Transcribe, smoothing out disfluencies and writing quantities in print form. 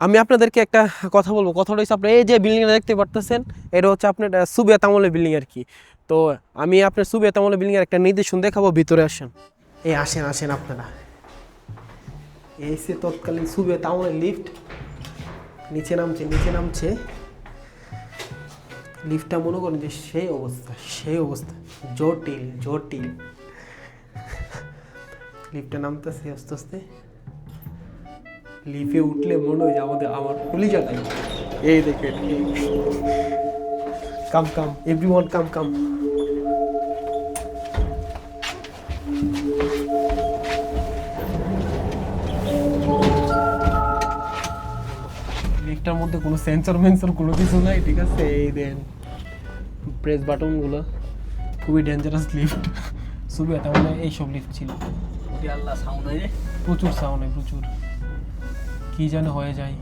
আমি আপনাদেরকে একটা কথা বলবো, কথাটা হচ্ছে আপনার এই যে বিল্ডিংটা দেখতে পারতেছেন, এটা হচ্ছে আপনার সুবিয়ত আমলের বিল্ডিং আর কি। তো আমি আপনার সুবিয়ত আমলের বিল্ডিংয়ের একটা নিদর্শন দেখাবো, ভিতরে আসেন। এই আসেন আসেন আপনারা, এই সে তৎকালীন সুবিয়ত আমলের লিফট। নিচে নামছে লিফটটা, মনে করেন যে সেই অবস্থা জটিল। লিফটটা নামতেছে আস্তে আস্তে, লিফে উঠলে মনে হয় যে আমার কলিজাটাই। এই দেখেন, কাম এভরিওয়ান কাম। লিফটার মধ্যে কোনো সেন্সর কোনো কিছু নাই, ঠিক আছে। এই দেন প্রেস বাটনগুলো, খুবই ডেঞ্জারাস লিফট। সুবিধা মানে এইসব লিফট ছিল। আল্লাহ সাউন্ড হয় রে। প্রচুর সাউন্ড হয়, প্রচুর, কি যেন হয়ে যায়।